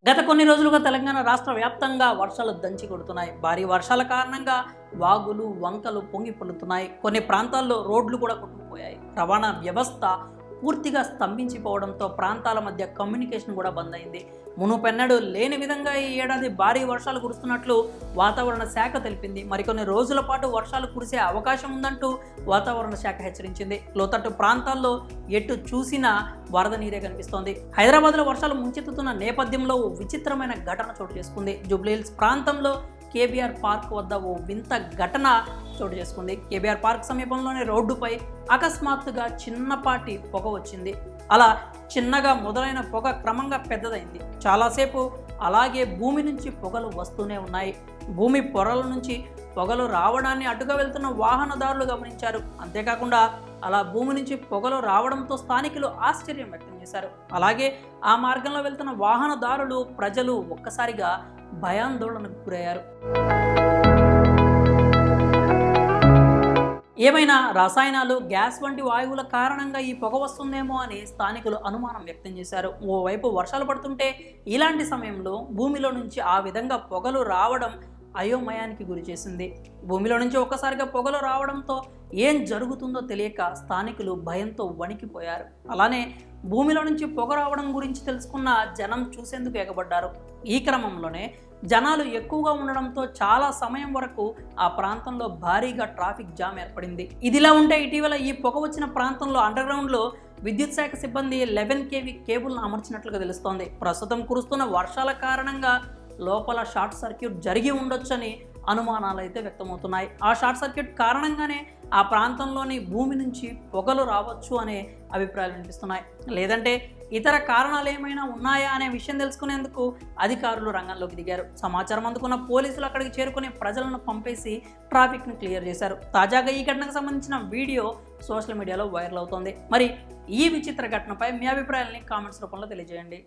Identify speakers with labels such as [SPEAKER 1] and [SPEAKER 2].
[SPEAKER 1] గత కొన్ని రోజులుగా తెలంగాణ రాష్ట్ర వ్యాప్తంగా వర్షాలు దంచి కొడుతున్నాయి. భారీ వర్షాల కారణంగా వాగులు, వంకలు పొంగి పొర్లుతున్నాయి. కొన్ని ప్రాంతాల్లో రోడ్లు కూడా కొట్టుకుపోయాయి. రవాణా వ్యవస్థ పూర్తిగా స్తంభించిపోవడంతో ప్రాంతాల మధ్య కమ్యూనికేషన్ కూడా బంద్ అయింది. మునుపెన్నడూ లేని విధంగా ఈ ఏడాది భారీ వర్షాలు కురుస్తున్నట్లు వాతావరణ శాఖ తెలిపింది. మరికొన్ని రోజుల పాటు వర్షాలు కురిసే అవకాశం ఉందంటూ వాతావరణ శాఖ హెచ్చరించింది. లోతట్టు ప్రాంతాల్లో ఎటు చూసినా వరద నీరే కనిపిస్తోంది. హైదరాబాద్లో వర్షాలు ముంచెత్తుతున్న నేపథ్యంలో ఓ విచిత్రమైన ఘటన చోటు చేసుకుంది. జూబ్లీహిల్స్ ప్రాంతంలో కేబీఆర్ పార్క్ వద్ద ఓ వింత ఘటన చోటు చేసుకుంది. కేబీఆర్ పార్క్ సమీపంలోని రోడ్డుపై అకస్మాత్తుగా చిన్నపాటి పొగ వచ్చింది. అలా చిన్నగా మొదలైన పొగ క్రమంగా పెద్దదైంది. చాలాసేపు అలాగే భూమి నుంచి పొగలు వస్తూనే ఉన్నాయి. భూమి పొరల నుంచి పొగలు రావడాన్ని అడ్డుగా వెళ్తున్న వాహనదారులు గమనించారు. అంతేకాకుండా అలా భూమి నుంచి పొగలు రావడంతో స్థానికులు ఆశ్చర్యం వ్యక్తం చేశారు. అలాగే ఆ మార్గంలో వెళ్తున్న వాహనదారులు, ప్రజలు ఒక్కసారిగా భయాందోళనకు గురయ్యారు. ఏమైనా రసాయనాలు, గ్యాస్ వంటి వాయువుల కారణంగా ఈ పొగ వస్తుందేమో అని స్థానికులు అనుమానం వ్యక్తం చేశారు. ఓవైపు వర్షాలు పడుతుంటే ఇలాంటి సమయంలో భూమిలో నుంచి ఆ విధంగా పొగలు రావడం అయోమయానికి గురి చేసింది. భూమిలో నుంచి ఒక్కసారిగా పొగలు రావడంతో ఏం జరుగుతుందో తెలియక స్థానికులు భయంతో వణికిపోయారు. అలానే భూమిలో నుంచి పొగ రావడం గురించి తెలుసుకున్న జనం చూసేందుకు ఎగబడ్డారు. ఈ క్రమంలోనే జనాలు ఎక్కువగా ఉండడంతో చాలా సమయం వరకు ఆ ప్రాంతంలో భారీగా ట్రాఫిక్ జామ్ ఏర్పడింది. ఇదిలా ఉంటే ఇటీవల ఈ పొగ వచ్చిన ప్రాంతంలో అండర్గ్రౌండ్లో విద్యుత్ శాఖ సిబ్బంది 11 kV కేబుల్ను అమర్చినట్లుగా తెలుస్తోంది. ప్రస్తుతం కురుస్తున్న వర్షాల కారణంగా లోపల షార్ట్ సర్క్యూట్ జరిగి ఉండొచ్చని అనుమానాలు అయితే వ్యక్తమవుతున్నాయి. ఆ షార్ట్ సర్క్యూట్ కారణంగానే ఆ ప్రాంతంలోని భూమి నుంచి పొగలు రావచ్చు అనే అభిప్రాయాలు వినిపిస్తున్నాయి. లేదంటే ఇతర కారణాలు ఏమైనా ఉన్నాయా అనే విషయం తెలుసుకునేందుకు అధికారులు రంగంలోకి దిగారు. సమాచారం అందుకున్న పోలీసులు అక్కడికి చేరుకుని ప్రజలను పంపేసి ట్రాఫిక్ను క్లియర్ చేశారు. తాజాగా ఈ ఘటనకు సంబంధించిన వీడియో సోషల్ మీడియాలో వైరల్ అవుతోంది. మరి ఈ విచిత్ర ఘటనపై మీ అభిప్రాయాలని కామెంట్స్ రూపంలో తెలియజేయండి.